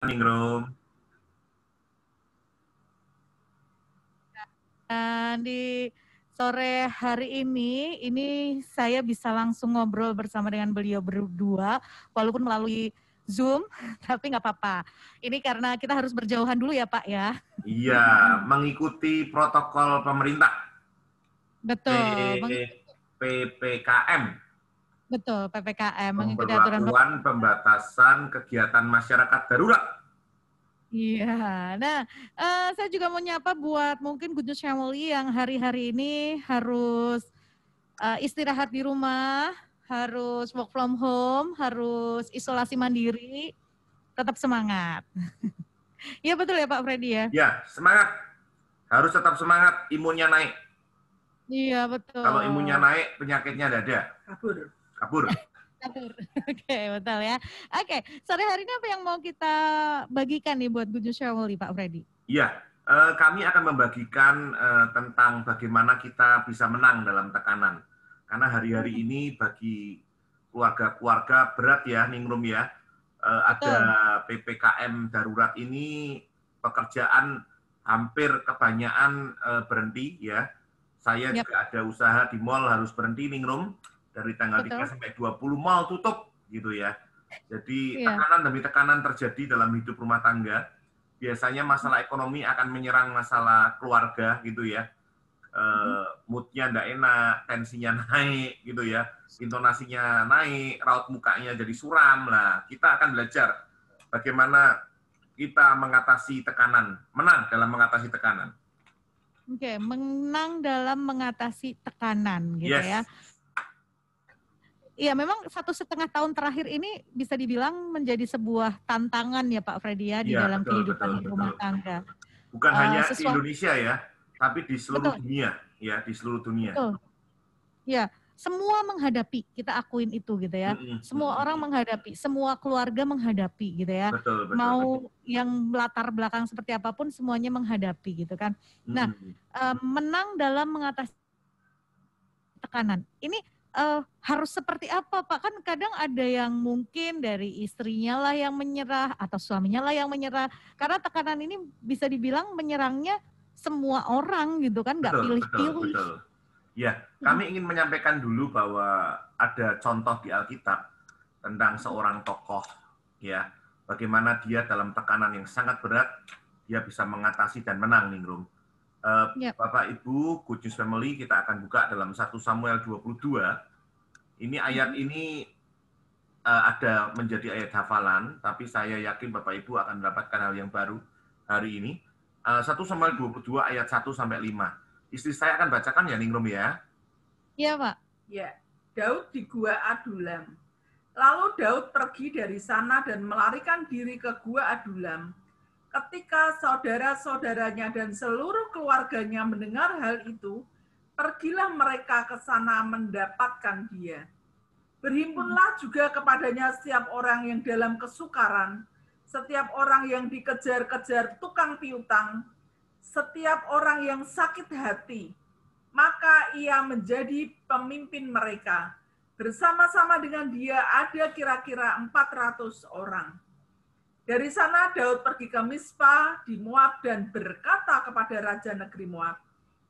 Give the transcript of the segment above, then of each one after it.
Ningrum. Dan di sore hari ini saya bisa langsung ngobrol bersama dengan beliau berdua, walaupun melalui Zoom, tapi nggak apa-apa. Ini karena kita harus berjauhan dulu ya Pak ya. Iya, mengikuti protokol pemerintah. Betul, PPKM. betul PPKM, mengikuti aturan. Pemberlakuan pembatasan kegiatan masyarakat darurat. Iya, nah saya juga mau nyapa buat mungkin Good News Family yang hari-hari ini harus istirahat di rumah, harus work from home, harus isolasi mandiri, tetap semangat. Iya betul ya Pak Freddy ya? Ya, semangat. Harus tetap semangat, imunnya naik. Iya betul. Kalau imunnya naik, penyakitnya tidak ada. Kabur. Kabur. Oke, betul ya. Oke, sore hari ini apa yang mau kita bagikan nih buat Good News Family Pak Freddy? Iya, kami akan membagikan tentang bagaimana kita bisa menang dalam tekanan. Karena hari-hari ini bagi keluarga-keluarga berat ya, Ningrum ya, ada PPKM darurat ini, pekerjaan hampir kebanyakan berhenti ya. Saya juga ada usaha di mall harus berhenti, Ningrum, dari tanggal 3 sampai 20 mall tutup gitu ya. Jadi tekanan demi tekanan terjadi dalam hidup rumah tangga. Biasanya masalah ekonomi akan menyerang masalah keluarga gitu ya. Moodnya enggak enak, tensinya naik gitu ya, intonasinya naik, raut mukanya jadi suram. Nah, kita akan belajar bagaimana kita mengatasi tekanan, menang dalam mengatasi tekanan. Oke, menang dalam mengatasi tekanan gitu ya. Iya, memang 1,5 tahun terakhir ini bisa dibilang menjadi sebuah tantangan ya Pak Freddy ya, di dalam kehidupan rumah tangga. Bukan hanya di Indonesia ya, tapi di seluruh dunia ya, di seluruh dunia. Betul. Ya, semua menghadapi, kita akuin itu gitu ya. Semua orang menghadapi, semua keluarga menghadapi gitu ya. Mau yang latar belakang seperti apapun semuanya menghadapi gitu kan. Nah, menang dalam mengatasi tekanan. Ini harus seperti apa Pak? Kan kadang ada yang mungkin dari istrinya lah yang menyerah atau suaminya lah yang menyerah. Karena tekanan ini bisa dibilang menyerangnya semua orang gitu kan, nggak pilih-pilih. Betul. Ya, kami ingin menyampaikan dulu bahwa ada contoh di Alkitab tentang seorang tokoh ya, bagaimana dia dalam tekanan yang sangat berat dia bisa mengatasi dan menang, Ningrum. Bapak Ibu, Good News Family, kita akan buka dalam 1 Samuel 22. Ini ayat ini ada menjadi ayat hafalan, tapi saya yakin Bapak Ibu akan mendapatkan hal yang baru hari ini. 1 Samuel 22 ayat 1 sampai 5. Istri saya akan bacakan ya, Ningrum ya. Iya, Pak. Ya, Daud di Gua Adulam. Lalu Daud pergi dari sana dan melarikan diri ke Gua Adulam. Ketika saudara-saudaranya dan seluruh keluarganya mendengar hal itu, pergilah mereka ke sana mendapatkan dia. Berhimpunlah juga kepadanya setiap orang yang dalam kesukaran, setiap orang yang dikejar-kejar tukang piutang, setiap orang yang sakit hati, maka ia menjadi pemimpin mereka. Bersama-sama dengan dia ada kira-kira 400 orang. Dari sana Daud pergi ke Mispa di Moab dan berkata kepada Raja Negeri Moab,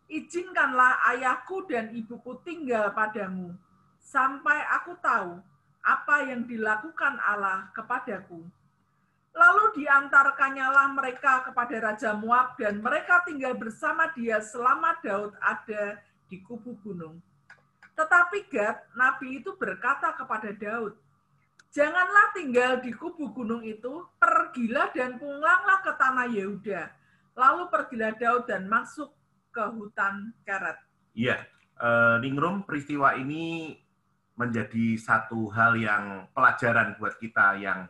izinkanlah ayahku dan ibuku tinggal padamu, sampai aku tahu apa yang dilakukan Allah kepadaku. Lalu diantarkannyalah mereka kepada Raja Moab dan mereka tinggal bersama dia selama Daud ada di kubu gunung. Tetapi Gad, nabi itu berkata kepada Daud, janganlah tinggal di kubu gunung itu, pergilah dan pulanglah ke tanah Yehuda. Lalu pergilah Daud dan masuk ke hutan Keret. Iya, Ningrum, peristiwa ini menjadi satu hal yang pelajaran buat kita yang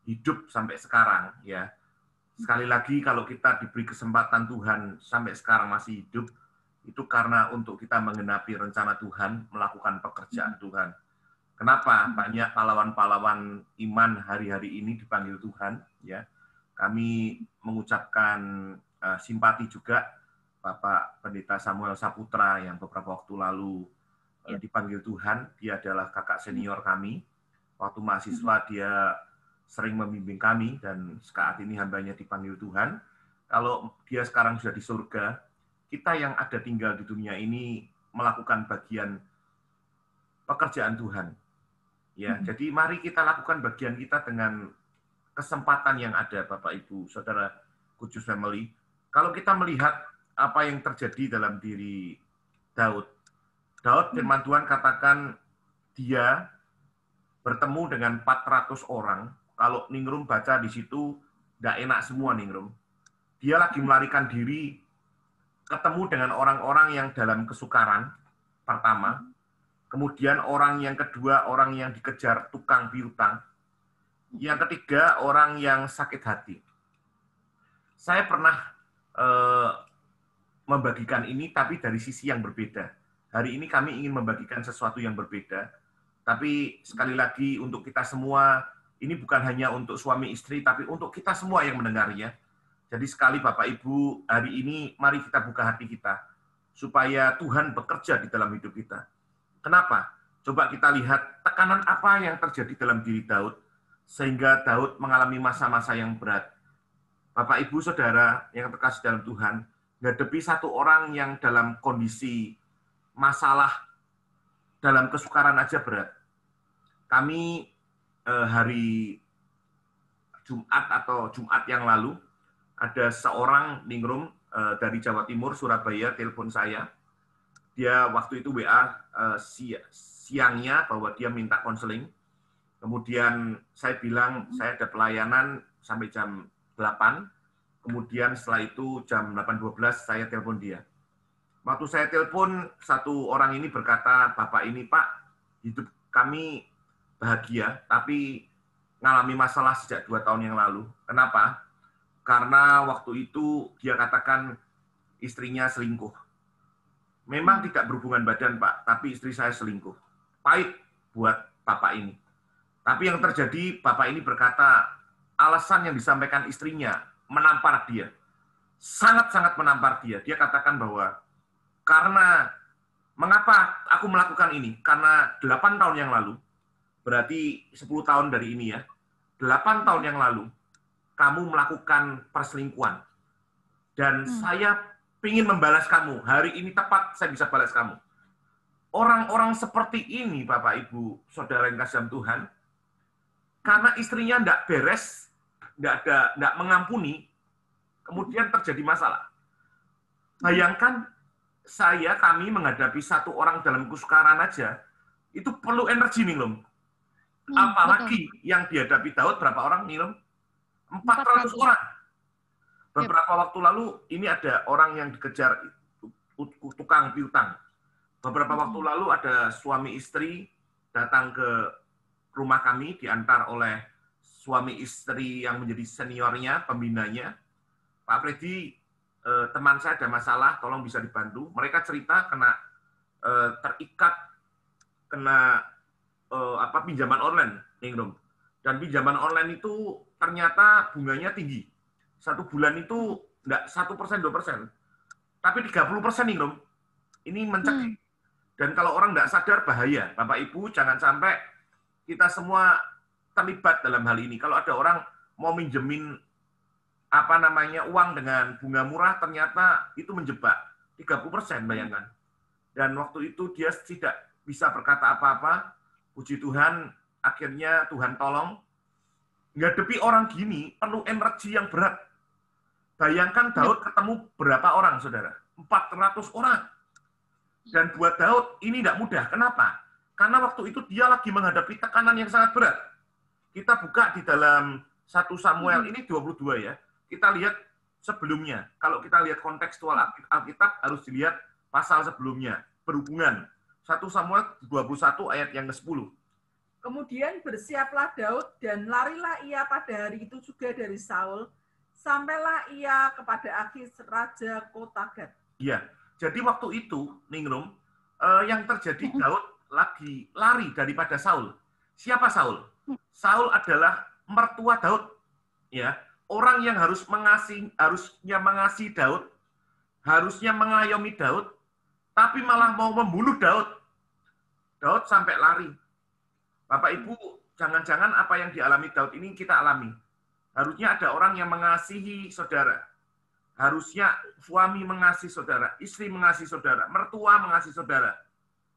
hidup sampai sekarang ya. Sekali lagi kalau kita diberi kesempatan Tuhan sampai sekarang masih hidup, itu karena untuk kita menggenapi rencana Tuhan, melakukan pekerjaan Tuhan. Kenapa banyak pahlawan-pahlawan iman hari-hari ini dipanggil Tuhan ya. Kami mengucapkan simpati juga Bapak Pendeta Samuel Saputra yang beberapa waktu lalu dipanggil Tuhan. Dia adalah kakak senior kami. Waktu mahasiswa dia sering membimbing kami, dan saat ini hambanya dipanggil Tuhan. Kalau dia sekarang sudah di surga, kita yang ada tinggal di dunia ini melakukan bagian pekerjaan Tuhan. Ya, jadi mari kita lakukan bagian kita dengan kesempatan yang ada, Bapak Ibu, Saudara Kudus Family. Kalau kita melihat apa yang terjadi dalam diri Daud, firman Tuhan katakan dia bertemu dengan 400 orang. Kalau Ningrum baca di situ, tidak enak semua Ningrum. Dia lagi melarikan diri, ketemu dengan orang-orang yang dalam kesukaran, pertama. Kemudian orang yang kedua, orang yang dikejar tukang piutang. Yang ketiga, orang yang sakit hati. Saya pernah membagikan ini, tapi dari sisi yang berbeda. Hari ini kami ingin membagikan sesuatu yang berbeda. Tapi sekali lagi untuk kita semua, ini bukan hanya untuk suami istri, tapi untuk kita semua yang mendengarnya. Jadi sekali Bapak Ibu, hari ini mari kita buka hati kita, supaya Tuhan bekerja di dalam hidup kita. Kenapa? Coba kita lihat tekanan apa yang terjadi dalam diri Daud, sehingga Daud mengalami masa-masa yang berat. Bapak, Ibu, Saudara yang terkasih dalam Tuhan, menghadapi satu orang yang dalam kondisi masalah, dalam kesukaran aja berat. Kami hari Jumat atau Jumat yang lalu, ada seorang Ningrum dari Jawa Timur, Surabaya, telepon saya. Dia waktu itu WA siangnya bahwa dia minta konseling. Kemudian saya bilang saya ada pelayanan sampai jam 8. Kemudian setelah itu jam 8.12 saya telepon dia. Waktu saya telepon, satu orang ini berkata, "Bapak ini Pak, hidup kami bahagia, tapi ngalami masalah sejak 2 tahun yang lalu." Kenapa? Karena waktu itu dia katakan istrinya selingkuh. Memang tidak berhubungan badan, Pak, tapi istri saya selingkuh. Pahit buat Bapak ini. Tapi yang terjadi, Bapak ini berkata, alasan yang disampaikan istrinya menampar dia. Sangat-sangat menampar dia. Dia katakan bahwa, karena, mengapa aku melakukan ini? Karena 8 tahun yang lalu, berarti 10 tahun dari ini ya, 8 tahun yang lalu, kamu melakukan perselingkuhan. Dan saya ingin membalas kamu. Hari ini tepat saya bisa balas kamu. Orang-orang seperti ini, Bapak, Ibu, Saudara yang kasih dalam Tuhan, karena istrinya tidak beres, tidak mengampuni, kemudian terjadi masalah. Bayangkan kami menghadapi satu orang dalam kesukaran aja, itu perlu energi nih, Lom. Apalagi yang dihadapi Daud, berapa orang nih, Lom? 400 orang. Beberapa waktu lalu, ini ada orang yang dikejar tukang piutang. Beberapa waktu lalu ada suami istri datang ke rumah kami, diantar oleh suami istri yang menjadi seniornya, pembinanya. Pak Freddy, teman saya ada masalah, tolong bisa dibantu. Mereka cerita kena terikat, kena pinjaman online, Ningrum. Dan pinjaman online itu ternyata bunganya tinggi. 1 bulan itu enggak 1%, 2%. Tapi 30% nih, Rom. Ini mencekik. Dan kalau orang enggak sadar, bahaya. Bapak Ibu, jangan sampai kita semua terlibat dalam hal ini. Kalau ada orang mau minjemin uang dengan bunga murah, ternyata itu menjebak. 30%, bayangkan. Dan waktu itu dia tidak bisa berkata apa-apa. Puji Tuhan, akhirnya Tuhan tolong. Menghadapi orang gini, perlu energi yang berat. Bayangkan Daud ketemu berapa orang, Saudara? 400 orang. Dan buat Daud, ini tidak mudah. Kenapa? Karena waktu itu dia lagi menghadapi tekanan yang sangat berat. Kita buka di dalam 1 Samuel ini 22 ya. Kita lihat sebelumnya. Kalau kita lihat kontekstual Alkitab, harus dilihat pasal sebelumnya. Berhubungan. 1 Samuel 21 ayat yang ke-10. Kemudian bersiaplah Daud dan larilah ia pada hari itu juga dari Saul, sampailah ia kepada Akis, raja kota Gat. Iya, jadi waktu itu, Ningrum, yang terjadi Daud lagi lari daripada Saul. Siapa Saul? Saul adalah mertua Daud. Ya, orang yang harusnya mengasihi Daud, harusnya mengayomi Daud, tapi malah mau membunuh Daud. Daud sampai lari. Bapak Ibu, jangan-jangan apa yang dialami Daud ini kita alami. Harusnya ada orang yang mengasihi saudara. Harusnya suami mengasihi saudara, istri mengasihi saudara, mertua mengasihi saudara.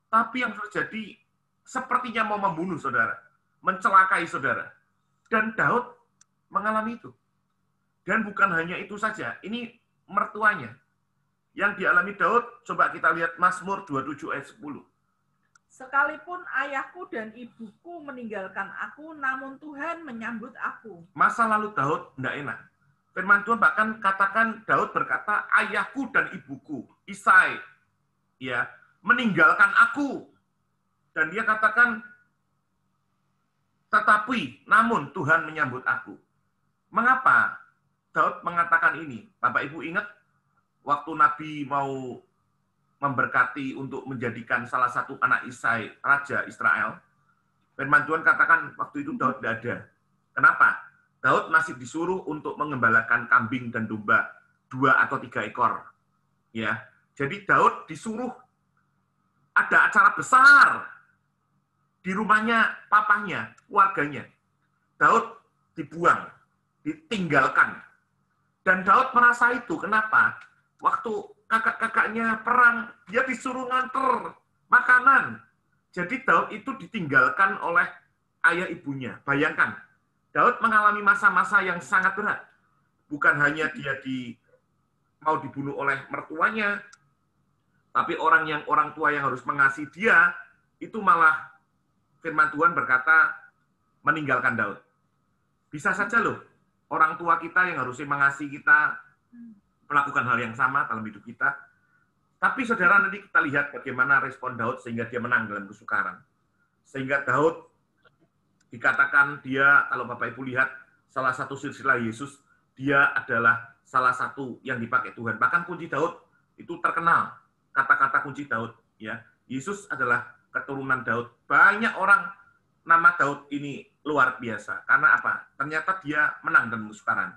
Tapi yang terjadi sepertinya mau membunuh saudara, mencelakai saudara. Dan Daud mengalami itu. Dan bukan hanya itu saja, ini mertuanya. Yang dialami Daud, coba kita lihat Mazmur 27 ayat 10. Sekalipun ayahku dan ibuku meninggalkan aku, namun Tuhan menyambut aku. Masa lalu Daud tidak enak. Firman Tuhan bahkan katakan Daud berkata, ayahku dan ibuku, Isai, ya, meninggalkan aku. Dan dia katakan, tetapi, namun Tuhan menyambut aku. Mengapa Daud mengatakan ini? Bapak Ibu ingat, waktu Nabi mau memberkati untuk menjadikan salah satu anak Isai raja Israel, firman Tuhan katakan waktu itu Daud tidak ada. Kenapa? Daud masih disuruh untuk mengembalakan kambing dan domba 2 atau 3 ekor. Ya, jadi Daud disuruh ada acara besar di rumahnya papahnya, keluarganya. Daud dibuang, ditinggalkan. Dan Daud merasa itu. Kenapa? Waktu kakak-kakaknya perang, dia disuruh nganter makanan. Jadi Daud itu ditinggalkan oleh ayah ibunya. Bayangkan, Daud mengalami masa-masa yang sangat berat. Bukan hanya dia mau dibunuh oleh mertuanya, tapi orang tua yang harus mengasihi dia, itu malah firman Tuhan berkata meninggalkan Daud. Bisa saja loh, orang tua kita yang harusnya mengasihi kita, melakukan hal yang sama dalam hidup kita. Tapi saudara, nanti kita lihat bagaimana respon Daud sehingga dia menang dalam kesukaran. Sehingga Daud dikatakan dia, kalau Bapak Ibu lihat, salah satu silsilah Yesus, dia adalah salah satu yang dipakai Tuhan. Bahkan kunci Daud itu terkenal, kata-kata kunci Daud. Ya, Yesus adalah keturunan Daud. Banyak orang nama Daud ini luar biasa. Karena apa? Ternyata dia menang dalam kesukaran.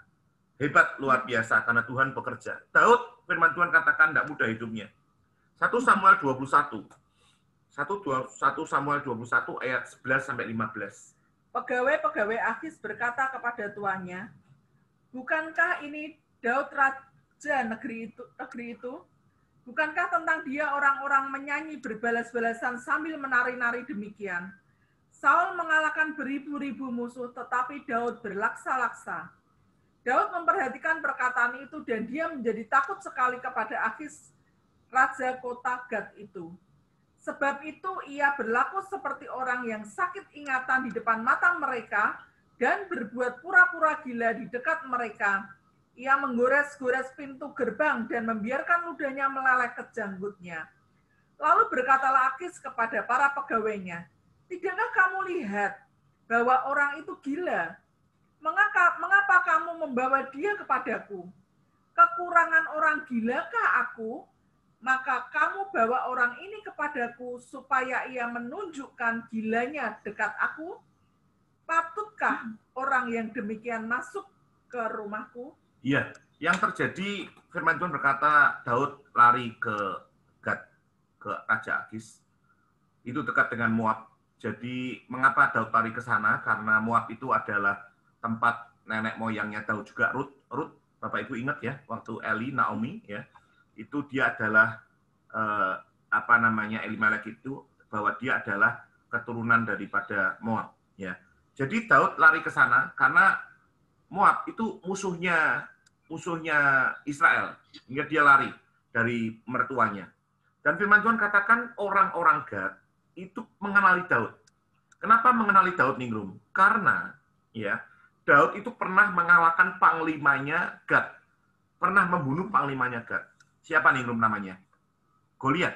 Hebat, luar biasa, karena Tuhan bekerja. Daud, firman Tuhan katakan tidak mudah hidupnya. 1 Samuel 21. 1 Samuel 21 ayat 11-15. Pegawai-pegawai Akis berkata kepada tuannya, bukankah ini Daud raja negeri itu? Bukankah tentang dia orang-orang menyanyi berbalas-balasan sambil menari-nari demikian? Saul mengalahkan beribu-ribu musuh, tetapi Daud berlaksa-laksa. Daud memperhatikan perkataan itu dan dia menjadi takut sekali kepada Akis, raja kota Gat itu. Sebab itu ia berlaku seperti orang yang sakit ingatan di depan mata mereka dan berbuat pura-pura gila di dekat mereka. Ia menggores-gores pintu gerbang dan membiarkan ludahnya meleleh ke janggutnya. Lalu berkatalah Akis kepada para pegawainya, tidakkah kamu lihat bahwa orang itu gila? Mengapa kamu membawa dia kepadaku? Kekurangan orang gilakah aku? Maka kamu bawa orang ini kepadaku supaya ia menunjukkan gilanya dekat aku? Patutkah orang yang demikian masuk ke rumahku? Iya, yang terjadi firman Tuhan berkata Daud lari ke Gat, ke Raja Akis. Itu dekat dengan Moab. Jadi mengapa Daud lari ke sana? Karena Moab itu adalah tempat nenek moyangnya Daud juga, Rut. Bapak Ibu ingat ya, waktu Naomi ya. Itu dia adalah Elimelek itu, bahwa dia adalah keturunan daripada Moab ya. Jadi Daud lari ke sana karena Moab itu musuhnya Israel, hingga dia lari dari mertuanya. Dan firman Tuhan katakan orang-orang Gad itu mengenali Daud. Kenapa mengenali Daud, Ningrum? Karena ya Daud itu pernah mengalahkan panglimanya Gad, pernah membunuh panglimanya Gad. Siapa Ningrum namanya? Goliat.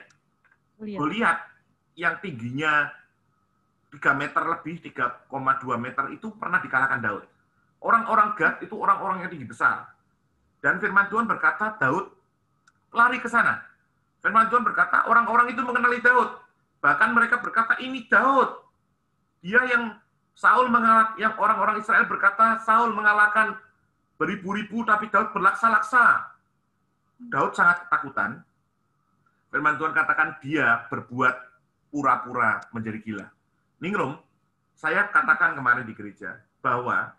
Goliat yang tingginya 3 meter lebih, 3,2 meter itu pernah dikalahkan Daud. Orang-orang Gad itu orang-orang yang tinggi besar. Dan firman Tuhan berkata Daud lari ke sana. Firman Tuhan berkata orang-orang itu mengenali Daud. Bahkan mereka berkata ini Daud. Dia yang yang orang-orang Israel berkata Saul mengalahkan beribu-ribu tapi Daud berlaksa-laksa. Daud sangat ketakutan. Firman Tuhan katakan dia berbuat pura-pura menjadi gila. Ningrum, Saya katakan kemarin di gereja bahwa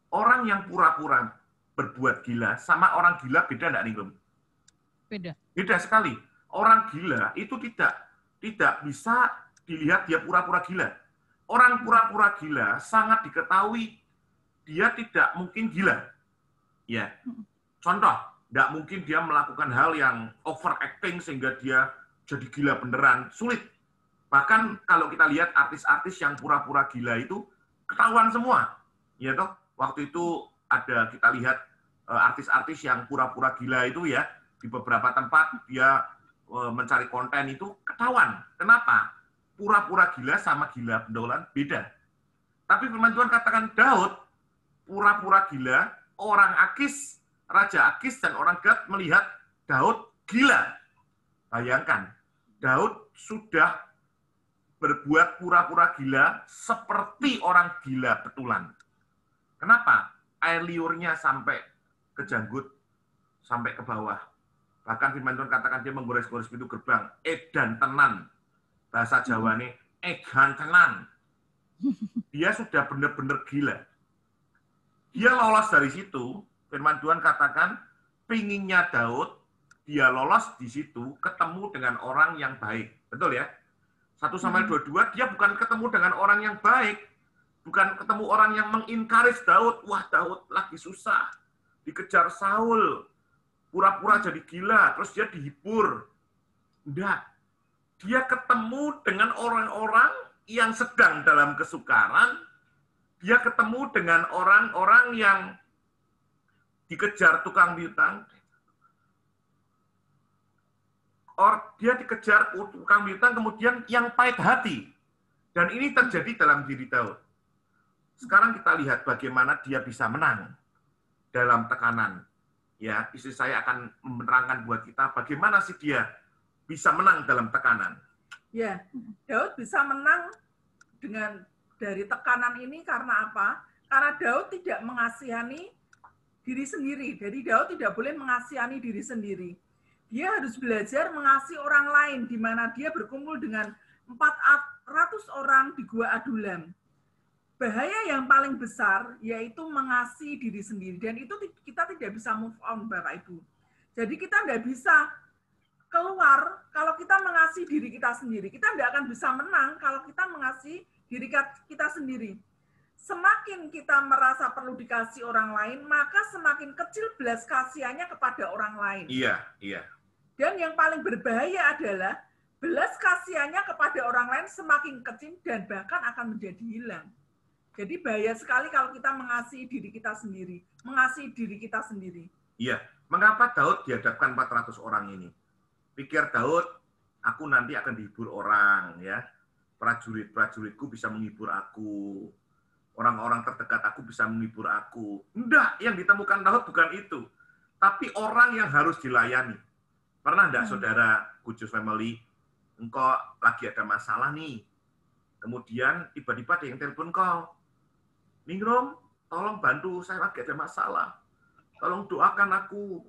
orang yang pura-pura berbuat gila sama orang gila beda enggak nih, Rum? Beda. Beda sekali. Orang gila itu tidak bisa dilihat dia pura-pura gila. Orang pura-pura gila sangat diketahui dia tidak mungkin gila. Ya. Contoh, tidak mungkin dia melakukan hal yang overacting sehingga dia jadi gila beneran. Sulit. Bahkan kalau kita lihat artis-artis yang pura-pura gila itu ketahuan semua. Ya toh, waktu itu ada kita lihat artis-artis yang pura-pura gila itu ya, di beberapa tempat dia mencari konten itu ketahuan. Kenapa? Pura-pura gila sama gila beneran beda. Tapi firman Tuhan katakan Daud pura-pura gila, orang Akis, Raja Akis dan orang Gad melihat Daud gila. Bayangkan, Daud sudah berbuat pura-pura gila seperti orang gila betulan. Kenapa? Air liurnya sampai ke janggut, sampai ke bawah. Bahkan firman Tuhan katakan dia menggores-gores pintu gerbang. Edan tenan. Bahasa Jawa ini, edan tenan. Dia sudah benar-benar gila. Dia lolos dari situ, firman Tuhan katakan, pinginnya Daud, dia lolos di situ, ketemu dengan orang yang baik. Betul ya? 1 Samuel 22, dia bukan ketemu dengan orang yang baik. Bukan ketemu orang yang menginkaris Daud. Wah, Daud lagi susah. Dikejar Saul. Pura-pura jadi gila, terus dia dihibur. Enggak. Dia ketemu dengan orang-orang yang sedang dalam kesukaran. Dia ketemu dengan orang-orang yang dikejar tukang piutang. Dia dikejar tukang piutang, kemudian yang pahit hati. Dan ini terjadi dalam diri Daud. Sekarang kita lihat bagaimana dia bisa menang dalam tekanan. Ya, istri saya akan menerangkan buat kita bagaimana sih dia bisa menang dalam tekanan. Ya, Daud bisa menang dari tekanan ini karena apa? Karena Daud tidak mengasihani diri sendiri. Jadi Daud tidak boleh mengasihani diri sendiri. Dia harus belajar mengasihi orang lain, di mana dia berkumpul dengan 400 orang di Gua Adulam. Bahaya yang paling besar yaitu mengasihi diri sendiri. Dan itu kita tidak bisa move on, Bapak Ibu. Jadi kita tidak bisa keluar kalau kita mengasihi diri kita sendiri. Kita tidak akan bisa menang kalau kita mengasihi diri kita sendiri. Semakin kita merasa perlu dikasih orang lain, maka semakin kecil belas kasihannya kepada orang lain. Iya, iya. Dan yang paling berbahaya adalah belas kasihannya kepada orang lain semakin kecil dan bahkan akan menjadi hilang. Jadi bahaya sekali kalau kita mengasihi diri kita sendiri. Mengasihi diri kita sendiri. Iya. Mengapa Daud dihadapkan 400 orang ini? Pikir Daud, aku nanti akan dihibur orang, ya. Prajurit-prajuritku bisa menghibur aku. Orang-orang terdekat aku bisa menghibur aku. Enggak, yang ditemukan Daud bukan itu. Tapi orang yang harus dilayani. Pernah enggak, saudara Kudus Family, engkau lagi ada masalah nih. Kemudian tiba-tiba ada yang telepon kau. Ningrum, tolong bantu, saya lagi ada masalah. Tolong doakan aku.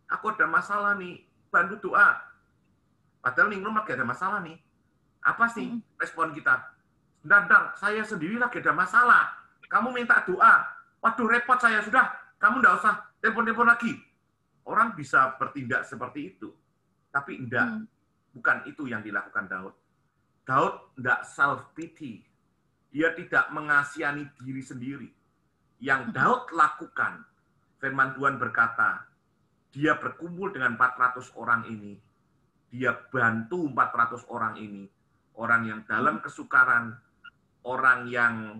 Aku ada masalah nih, bantu doa. Padahal Ningrum lagi ada masalah nih. Apa sih respon kita? Bentar, saya sendiri lagi ada masalah. Kamu minta doa. Waduh, repot saya. Sudah, kamu enggak usah telepon-telepon lagi. Orang bisa bertindak seperti itu. Tapi enggak. Bukan itu yang dilakukan Daud. Daud enggak self-pity. Dia tidak mengasihani diri sendiri. Yang Daud lakukan, firman Tuhan berkata, dia berkumpul dengan 400 orang ini. Dia bantu 400 orang ini. Orang yang dalam kesukaran, orang yang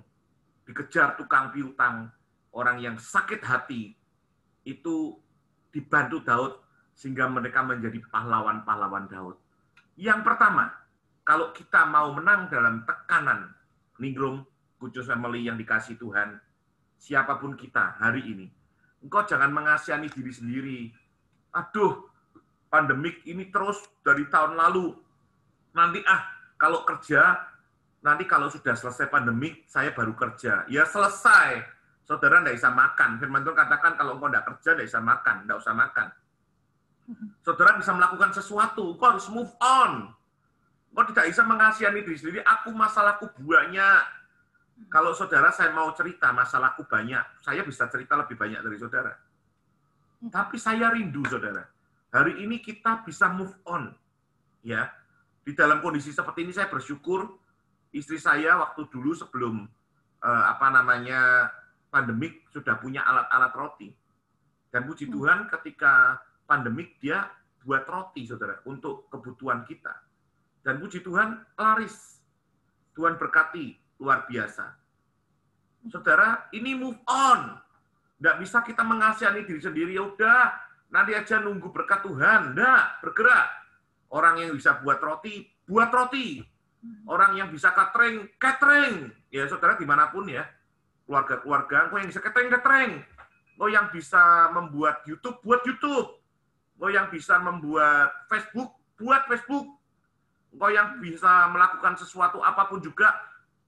dikejar tukang piutang, orang yang sakit hati, itu dibantu Daud sehingga mereka menjadi pahlawan-pahlawan Daud. Yang pertama, kalau kita mau menang dalam tekanan, Ningrum, Kudus Family yang dikasih Tuhan, siapapun kita hari ini, engkau jangan mengasihani diri sendiri. Aduh, pandemik ini terus dari tahun lalu. Nanti kalau kerja, nanti kalau sudah selesai pandemik, saya baru kerja. Ya selesai. Saudara tidak bisa makan. Firman Tuhan katakan kalau engkau tidak kerja, tidak bisa makan. Tidak usah makan. Saudara bisa melakukan sesuatu. Engkau harus move on. Engkau tidak bisa mengasihani diri sendiri. Aku masalahku banyak. Kalau saudara saya mau cerita masalahku banyak, saya bisa cerita lebih banyak dari saudara. Tapi saya rindu saudara. Hari ini kita bisa move on. Ya. Di dalam kondisi seperti ini saya bersyukur istri saya waktu dulu sebelum pandemik sudah punya alat-alat roti. Dan puji Tuhan ketika pandemik dia buat roti saudara untuk kebutuhan kita. Dan puji Tuhan laris. Tuhan berkati luar biasa. Saudara, ini move on. Nggak bisa kita mengasihani diri sendiri, ya udah, nanti aja nunggu berkat Tuhan. Nggak, bergerak. Orang yang bisa buat roti, buat roti. Orang yang bisa catering, catering. Ya saudara, dimanapun ya. Keluarga-keluarga, kok yang bisa catering. Kok yang bisa membuat YouTube, buat YouTube. Kok yang bisa membuat Facebook, buat Facebook. Kok yang bisa melakukan sesuatu apapun juga,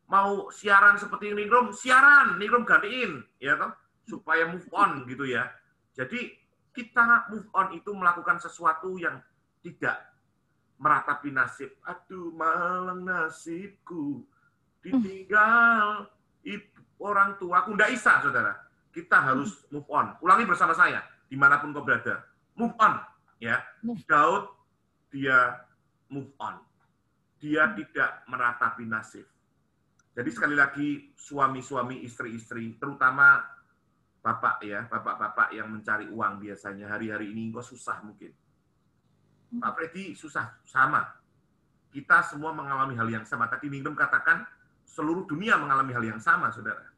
mau siaran seperti Ningrum, siaran, Ningrum gantiin, ya toh, supaya move on gitu ya. Jadi kita move on itu melakukan sesuatu yang tidak meratapi nasib. Aduh, malang nasibku, ditinggal orang tuaku. Nggak bisa, saudara. Kita harus move on. Ulangi bersama saya, dimanapun kau berada. Move on, ya. Daud, dia move on. Dia tidak meratapi nasib. Jadi sekali lagi suami-suami, istri-istri, terutama bapak ya, bapak-bapak yang mencari uang biasanya hari-hari ini kok susah mungkin. Pak Freddy susah, sama. Kita semua mengalami hal yang sama. Tadi Ningrum katakan seluruh dunia mengalami hal yang sama, saudara.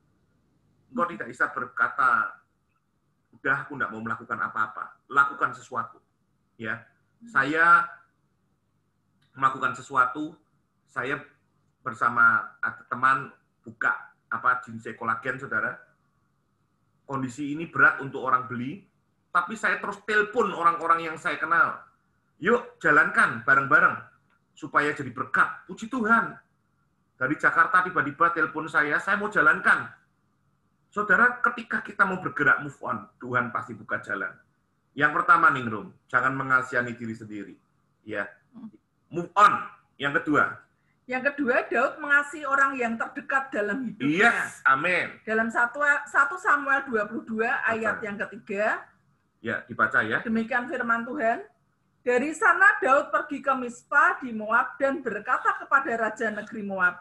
Engkau tidak bisa berkata, udah aku tidak mau melakukan apa-apa. Lakukan sesuatu. Ya, saya melakukan sesuatu, saya bersama teman buka Jinsei kolagen, saudara. Kondisi ini berat untuk orang beli, tapi saya terus telepon orang-orang yang saya kenal. Yuk, jalankan bareng-bareng supaya jadi berkat. Puji Tuhan. Dari Jakarta tiba-tiba telepon saya mau jalankan. Saudara, ketika kita mau bergerak move on, Tuhan pasti buka jalan. Yang pertama, Ningrum, jangan mengasihani diri sendiri. Ya, move on. Yang kedua, Daud mengasihi orang yang terdekat dalam hidupnya. Yes, amin. Dalam 1 Samuel 22 ayat yang ketiga. Ya, dibaca ya. Demikian firman Tuhan. Dari sana Daud pergi ke Mispa di Moab dan berkata kepada raja negeri Moab,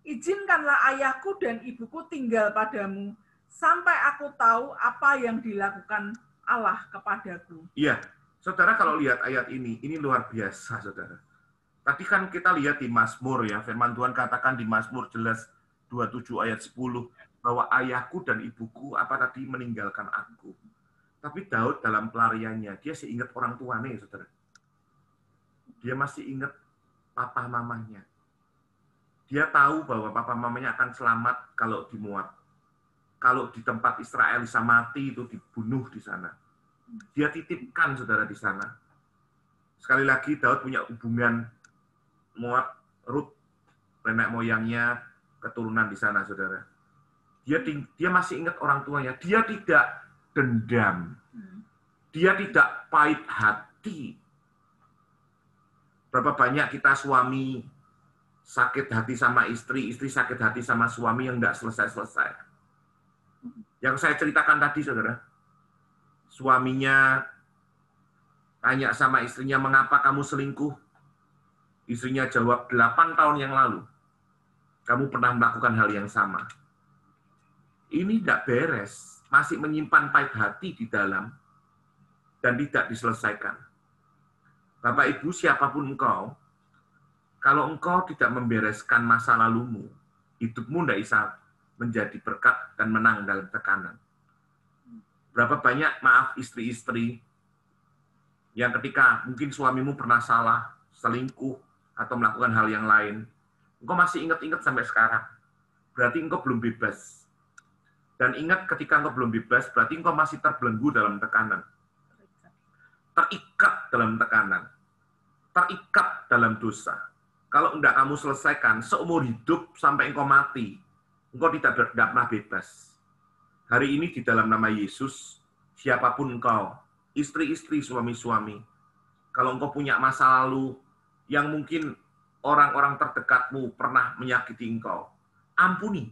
izinkanlah ayahku dan ibuku tinggal padamu, sampai aku tahu apa yang dilakukan Allah kepadaku. Iya, saudara kalau lihat ayat ini luar biasa, saudara. Tadi kan kita lihat di Mazmur ya, firman Tuhan katakan di Mazmur jelas 27 ayat 10 bahwa ayahku dan ibuku meninggalkan aku. Tapi Daud dalam pelariannya dia masih ingat orang tuanya, saudara. Dia masih ingat papa mamanya. Dia tahu bahwa papa mamanya akan selamat kalau di Moab. Kalau di tempat Israel bisa mati itu dibunuh di sana. Dia titipkan saudara di sana. Sekali lagi Daud punya hubungan Moab, Ruth, nenek moyangnya, keturunan di sana, saudara. Dia masih ingat orang tuanya. Dia tidak dendam. Dia tidak pahit hati. Berapa banyak kita suami sakit hati sama istri, istri sakit hati sama suami yang tidak selesai-selesai. Yang saya ceritakan tadi, saudara. Suaminya tanya sama istrinya, mengapa kamu selingkuh? Istrinya jawab, 8 tahun yang lalu, kamu pernah melakukan hal yang sama. Ini tidak beres, masih menyimpan pahit hati di dalam, dan tidak diselesaikan. Bapak Ibu, siapapun engkau, kalau engkau tidak membereskan masa lalumu, hidupmu tidak bisa menjadi berkat dan menang dalam tekanan. Berapa banyak, maaf, istri-istri, yang ketika mungkin suamimu pernah salah, selingkuh, atau melakukan hal yang lain, engkau masih ingat-ingat sampai sekarang. Berarti engkau belum bebas. Dan ingat ketika engkau belum bebas, berarti engkau masih terbelenggu dalam tekanan. Terikat dalam tekanan. Terikat dalam dosa. Kalau enggak kamu selesaikan, seumur hidup sampai engkau mati, engkau tidak pernah bebas. Hari ini di dalam nama Yesus, siapapun engkau, istri-istri, suami-suami, kalau engkau punya masa lalu, yang mungkin orang-orang terdekatmu pernah menyakiti engkau. Ampuni.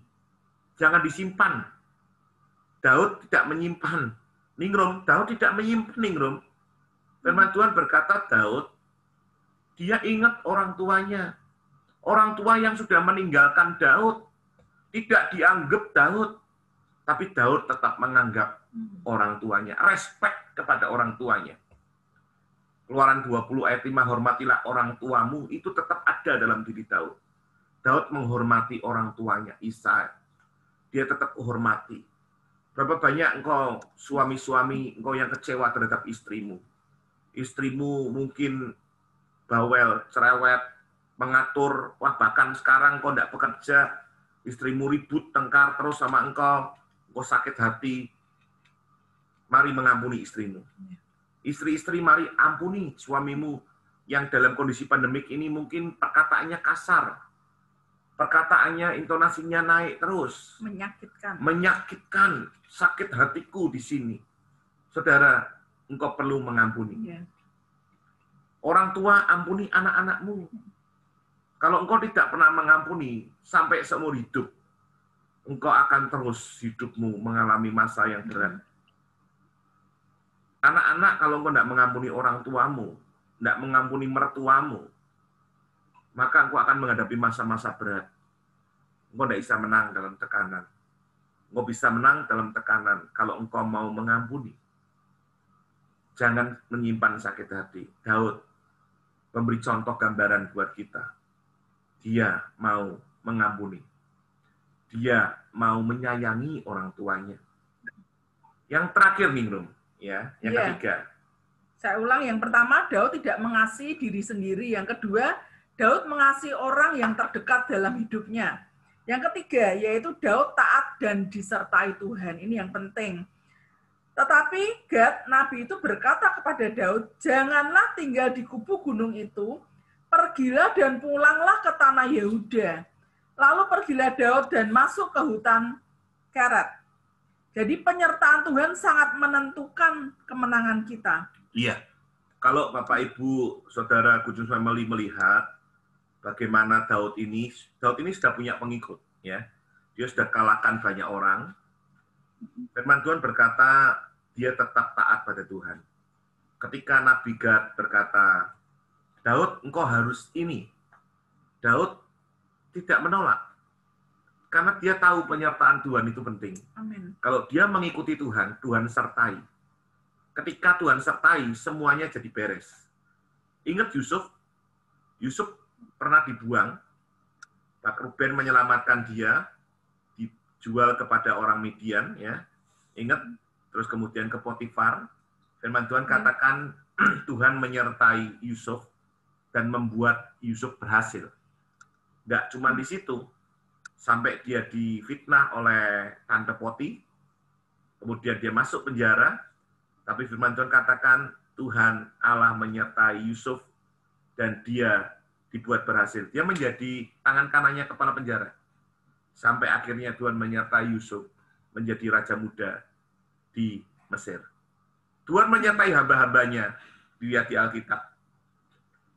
Jangan disimpan. Daud tidak menyimpan. Ningrum, Daud tidak menyimpan Ningrum. Firman Tuhan berkata Daud, dia ingat orang tuanya. Orang tua yang sudah meninggalkan Daud. Tidak dianggap Daud. Tapi Daud tetap menganggap orang tuanya. Respect kepada orang tuanya. Keluaran 20 ayat 5, hormatilah orang tuamu. Itu tetap ada dalam diri Daud. Daud menghormati orang tuanya, Isai. Dia tetap menghormati. Berapa banyak engkau suami-suami engkau yang kecewa terhadap istrimu. Istrimu mungkin bawel, cerewet, mengatur, wah bahkan sekarang engkau tidak bekerja, istrimu ribut, tengkar terus sama engkau sakit hati. Mari mengampuni istrimu. Istri-istri mari ampuni suamimu yang dalam kondisi pandemik ini mungkin perkataannya kasar. Perkataannya, intonasinya naik terus. Menyakitkan. Menyakitkan. Sakit hatiku di sini. Saudara, engkau perlu mengampuni. Ya. Orang tua, ampuni anak-anakmu. Kalau engkau tidak pernah mengampuni sampai seumur hidup, engkau akan terus hidupmu mengalami masa yang berat. Anak-anak, kalau engkau tidak mengampuni orang tuamu, tidak mengampuni mertuamu, maka engkau akan menghadapi masa-masa berat. Engkau tidak bisa menang dalam tekanan. Engkau bisa menang dalam tekanan kalau engkau mau mengampuni. Jangan menyimpan sakit hati. Daud memberi contoh gambaran buat kita. Dia mau mengampuni. Dia mau menyayangi orang tuanya. Yang terakhir, Ningrum. Ya, yang ketiga. Saya ulang, yang pertama, Daud tidak mengasihi diri sendiri. Yang kedua, Daud mengasihi orang yang terdekat dalam hidupnya. Yang ketiga, yaitu Daud taat dan disertai Tuhan. Ini yang penting. Tetapi Gad, Nabi itu berkata kepada Daud, janganlah tinggal di kubu gunung itu, pergilah dan pulanglah ke tanah Yehuda. Lalu pergilah Daud dan masuk ke hutan Keret. Jadi penyertaan Tuhan sangat menentukan kemenangan kita. Iya. Kalau Bapak, Ibu, Saudara Good News Family melihat bagaimana Daud ini sudah punya pengikut. Ya. Dia sudah kalahkan banyak orang. Firman Tuhan berkata, dia tetap taat pada Tuhan. Ketika Nabi Gad berkata, Daud, engkau harus ini. Daud tidak menolak. Karena dia tahu penyertaan Tuhan itu penting. Amin. Kalau dia mengikuti Tuhan, Tuhan sertai. Ketika Tuhan sertai, semuanya jadi beres. Ingat Yusuf? Yusuf pernah dibuang. Pak Ruben menyelamatkan dia, dijual kepada orang Midian. Ya. Ingat? Terus kemudian ke Potifar. Firman Tuhan katakan, Tuhan menyertai Yusuf dan membuat Yusuf berhasil. Nggak cuma di situ. Sampai dia difitnah oleh Tante Poti, kemudian dia masuk penjara, tapi firman Tuhan katakan, Tuhan Allah menyertai Yusuf, dan dia dibuat berhasil. Dia menjadi tangan kanannya kepala penjara. Sampai akhirnya Tuhan menyertai Yusuf, menjadi raja muda di Mesir. Tuhan menyertai hamba-hambanya, dilihat di Alkitab.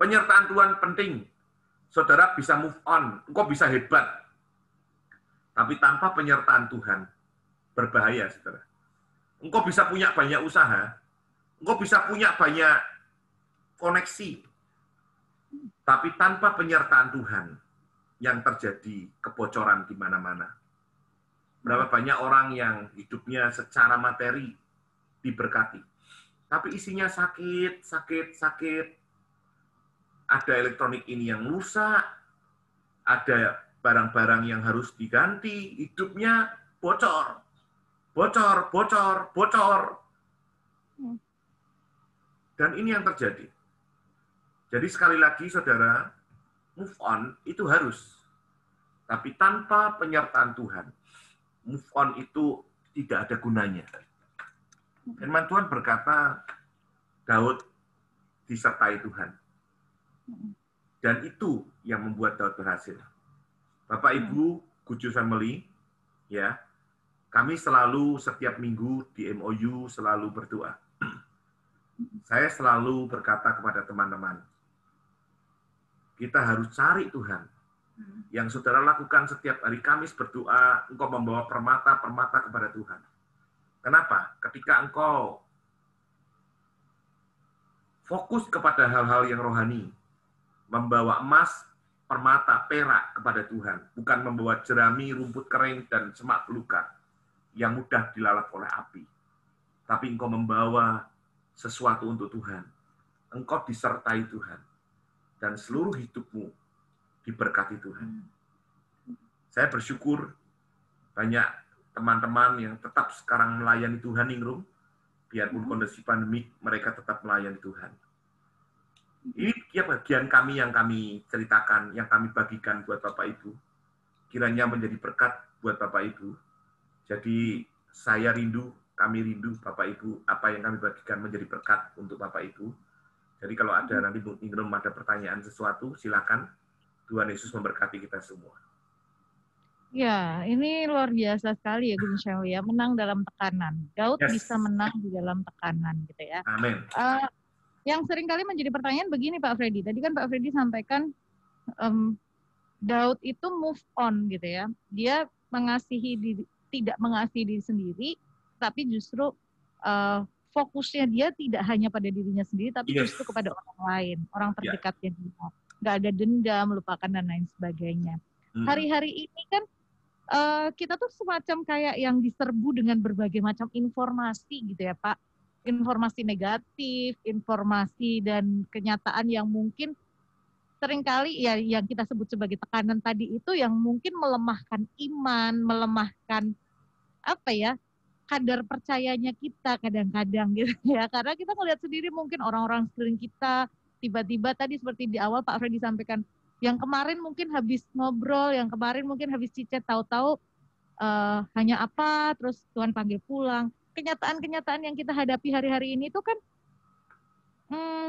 Penyertaan Tuhan penting. Saudara bisa move on, engkau bisa hebat. Tapi tanpa penyertaan Tuhan, berbahaya, saudara. Engkau bisa punya banyak usaha, engkau bisa punya banyak koneksi, tapi tanpa penyertaan Tuhan, yang terjadi kebocoran di mana-mana. Berapa banyak orang yang hidupnya secara materi diberkati, tapi isinya sakit. Ada elektronik ini yang rusak, ada barang-barang yang harus diganti, hidupnya bocor. Dan ini yang terjadi. Jadi sekali lagi, saudara, move on itu harus. Tapi tanpa penyertaan Tuhan, move on itu tidak ada gunanya. Firman Tuhan berkata, Daud disertai Tuhan. Dan itu yang membuat Daud berhasil. Bapak, Ibu, Good News Family, ya, kami selalu setiap minggu di MOU selalu berdoa. Saya selalu berkata kepada teman-teman, kita harus cari Tuhan. yang saudara lakukan setiap hari Kamis berdoa, engkau membawa permata-permata kepada Tuhan. Kenapa? Ketika engkau fokus kepada hal-hal yang rohani, membawa emas, permata, perak kepada Tuhan, bukan membawa jerami, rumput kering, dan semak belukar yang mudah dilalap oleh api. Tapi engkau membawa sesuatu untuk Tuhan. Engkau disertai Tuhan. Dan seluruh hidupmu diberkati Tuhan. Saya bersyukur banyak teman-teman yang tetap sekarang melayani Tuhan, Ningrum. Biarpun kondisi pandemik, mereka tetap melayani Tuhan. Ini bagian kami yang kami ceritakan, yang kami bagikan buat Bapak Ibu. Kiranya menjadi berkat buat Bapak Ibu. Jadi saya rindu, kami rindu Bapak Ibu, apa yang kami bagikan menjadi berkat untuk Bapak Ibu. Jadi kalau ada nanti Ningrum ada pertanyaan sesuatu, silakan. Tuhan Yesus memberkati kita semua. Ya, ini luar biasa sekali ya Gun Shehu ya, menang dalam tekanan. Daud bisa menang di dalam tekanan gitu ya. Amin. Yang seringkali menjadi pertanyaan begini Pak Freddy, tadi kan Pak Freddy sampaikan Daud itu move on gitu ya. Dia tidak mengasihi diri sendiri, tapi justru fokusnya dia tidak hanya pada dirinya sendiri, tapi justru kepada orang lain, orang terdekatnya dia. Nggak ada dendam, melupakan dan lain sebagainya. Hari-hari ini kan kita tuh semacam kayak yang diserbu dengan berbagai macam informasi gitu ya Pak. Informasi negatif, informasi dan kenyataan yang mungkin seringkali ya yang kita sebut sebagai tekanan tadi itu yang mungkin melemahkan iman, melemahkan apa ya, kadar percayanya kita kadang-kadang gitu ya. Karena kita ngelihat sendiri mungkin orang-orang sekeliling kita tiba-tiba tadi seperti di awal Pak Freddy sampaikan, yang kemarin mungkin habis ngobrol, yang kemarin mungkin habis cicet, tahu-tahu hanya apa, terus Tuhan panggil pulang. Kenyataan-kenyataan yang kita hadapi hari-hari ini tuh kan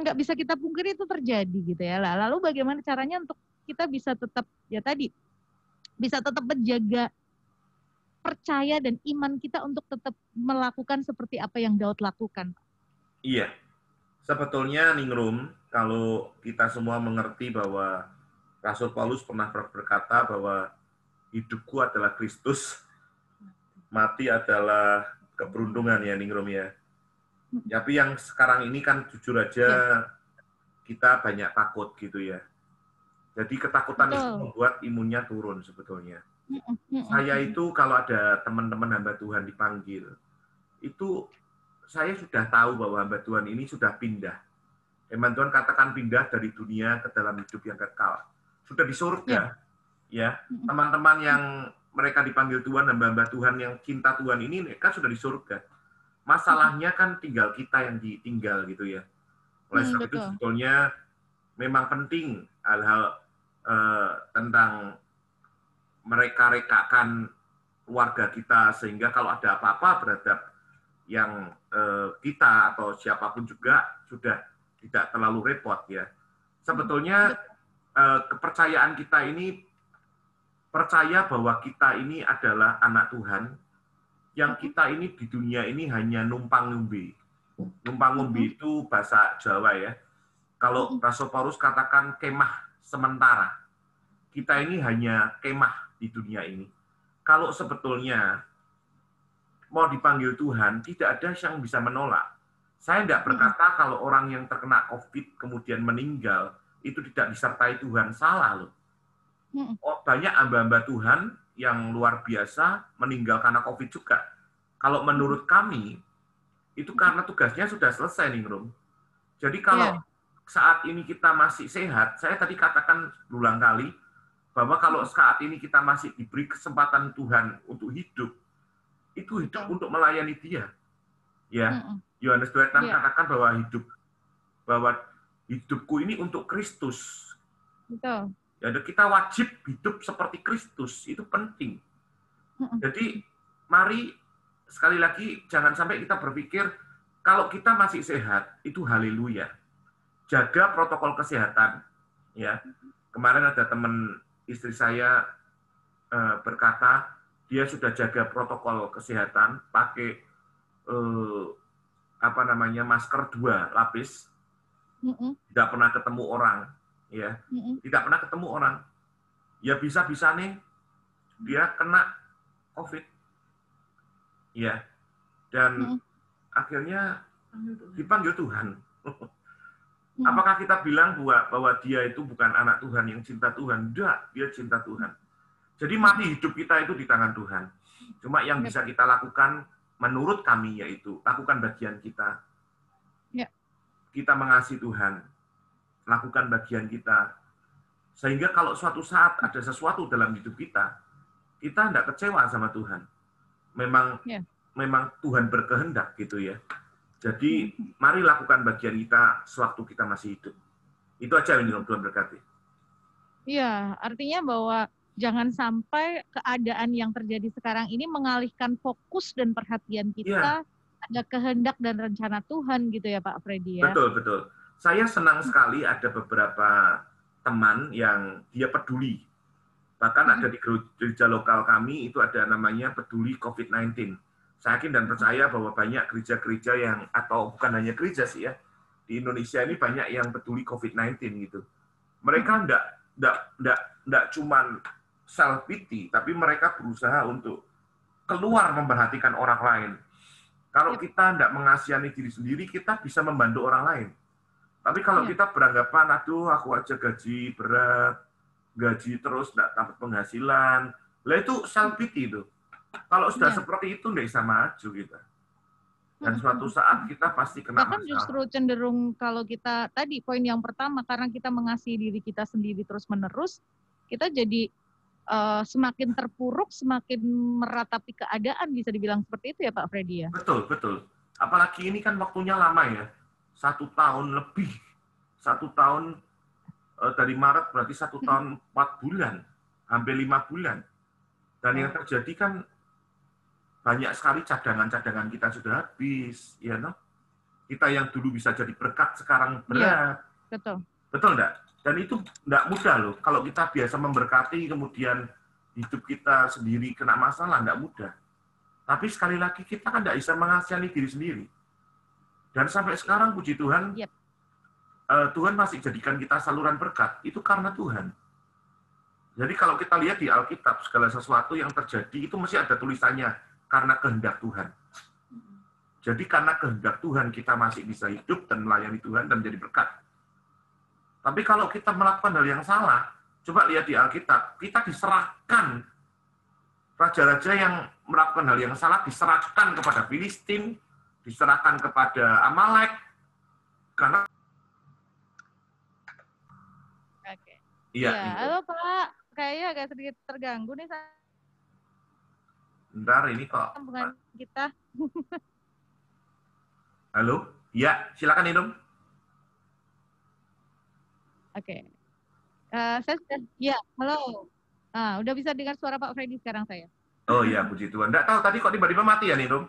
nggak bisa kita pungkiri itu terjadi gitu ya. Lalu bagaimana caranya untuk kita bisa tetap ya tadi bisa tetap menjaga percaya dan iman kita untuk tetap melakukan seperti apa yang Daud lakukan. Iya, sebetulnya Ningrum, kalau kita semua mengerti bahwa Rasul Paulus pernah berkata bahwa hidupku adalah Kristus, mati adalah keberuntungan ya Ningrum ya. Tapi yang sekarang ini kan jujur aja kita banyak takut gitu ya. Jadi ketakutan itu membuat imunnya turun sebetulnya. Saya itu kalau ada teman-teman hamba Tuhan dipanggil, itu saya sudah tahu bahwa hamba Tuhan ini sudah pindah. Firman Tuhan katakan pindah dari dunia ke dalam hidup yang kekal. Sudah di surga, ya. Teman-teman yang mereka dipanggil Tuhan, hamba-hamba Tuhan yang cinta Tuhan ini, mereka sudah di surga. Masalahnya kan tinggal kita yang ditinggal gitu ya. Oleh sebab itu sebetulnya memang penting hal-hal tentang mereka rekakan keluarga kita, sehingga kalau ada apa-apa terhadap yang kita atau siapapun juga sudah tidak terlalu repot ya. Sebetulnya kepercayaan kita ini percaya bahwa kita ini adalah anak Tuhan, yang kita ini di dunia ini hanya numpang ngumbi. Numpang ngumbi itu bahasa Jawa ya. Kalau Rasul Paulus katakan kemah sementara. Kita ini hanya kemah di dunia ini. Kalau sebetulnya mau dipanggil Tuhan, tidak ada yang bisa menolak. Saya tidak berkata kalau orang yang terkena COVID kemudian meninggal, itu tidak disertai Tuhan. Salah loh. Banyak hamba-hamba Tuhan yang luar biasa meninggal karena COVID juga. Kalau menurut kami, itu karena tugasnya sudah selesai, Ningrum. Jadi kalau saat ini kita masih sehat, saya tadi katakan berulang kali, bahwa kalau saat ini kita masih diberi kesempatan Tuhan untuk hidup, itu hidup untuk melayani Dia. Ya, Yohanes 2:6 katakan bahwa hidupku ini untuk Kristus. Betul. Ya, kita wajib hidup seperti Kristus, itu penting. Jadi, mari sekali lagi jangan sampai kita berpikir kalau kita masih sehat, itu haleluya. Jaga protokol kesehatan. Ya, kemarin ada teman istri saya berkata dia sudah jaga protokol kesehatan, pakai masker 2 lapis, tidak pernah ketemu orang, ya, tidak pernah ketemu orang. ya bisa-bisa nih dia kena COVID. Ya, dan akhirnya dipanggil Tuhan. Apakah kita bilang bahwa dia itu bukan anak Tuhan yang cinta Tuhan? Tidak, dia cinta Tuhan. Jadi mati hidup kita itu di tangan Tuhan. Cuma yang bisa kita lakukan menurut kami yaitu lakukan bagian kita. Kita mengasihi Tuhan, lakukan bagian kita. Sehingga kalau suatu saat ada sesuatu dalam hidup kita tidak kecewa sama Tuhan. Memang Tuhan berkehendak gitu ya. Jadi mari lakukan bagian kita sewaktu kita masih hidup. Itu aja yang Tuhan berkati. Iya, artinya bahwa jangan sampai keadaan yang terjadi sekarang ini mengalihkan fokus dan perhatian kita ada kehendak dan rencana Tuhan gitu ya Pak Freddy ya. Betul, betul. Saya senang sekali ada beberapa teman yang dia peduli. Bahkan ada di gereja lokal kami itu ada namanya peduli COVID-19. Saya yakin dan percaya bahwa banyak gereja-gereja yang, atau bukan hanya gereja sih ya, di Indonesia ini banyak yang peduli COVID-19 gitu. Mereka enggak cuman self pity, tapi mereka berusaha untuk keluar memperhatikan orang lain. Kalau kita enggak mengasihani diri sendiri, kita bisa membantu orang lain. Tapi kalau kita beranggapan, aduh aku aja gaji berat, gaji terus enggak dapat penghasilan, lah itu self pity itu. Kalau sudah seperti itu enggak bisa maju kita. Dan suatu saat kita pasti kena masalah. Bahkan justru cenderung kalau kita tadi poin yang pertama, karena kita mengasihi diri kita sendiri terus-menerus, kita jadi semakin terpuruk, semakin meratapi keadaan, bisa dibilang seperti itu ya Pak Freddy ya? Betul, betul. Apalagi ini kan waktunya lama ya. 1 tahun lebih. 1 tahun dari Maret berarti 1 tahun 4 bulan. Hampir 5 bulan. Dan yang terjadi kan banyak sekali cadangan-cadangan kita sudah habis. Ya, no? Kita yang dulu bisa jadi berkat sekarang berat. Ya, betul. Betul enggak? Dan itu enggak mudah loh. Kalau kita biasa memberkati, kemudian hidup kita sendiri kena masalah, enggak mudah. Tapi sekali lagi, kita kan enggak bisa mengasihani diri sendiri. Dan sampai sekarang, puji Tuhan, Tuhan masih jadikan kita saluran berkat. Itu karena Tuhan. Jadi kalau kita lihat di Alkitab, segala sesuatu yang terjadi, itu mesti ada tulisannya, karena kehendak Tuhan. Jadi karena kehendak Tuhan, kita masih bisa hidup dan melayani Tuhan dan menjadi berkat. Tapi kalau kita melakukan hal yang salah, coba lihat di Alkitab, kita diserahkan. Raja-raja yang melakukan hal yang salah diserahkan kepada Filistin, diserahkan kepada Amalek, karena... Oke. Iya. Halo Pak, kayaknya agak sedikit terganggu nih. Bentar, ini kok. Sambungan kita. Halo? Ya, silakan Indum. Oke. Saya sudah, ya, halo. Udah bisa dengar suara Pak Freddy sekarang saya. Oh iya, puji Tuhan. Nggak tahu tadi kok tiba-tiba mati ya, Indum?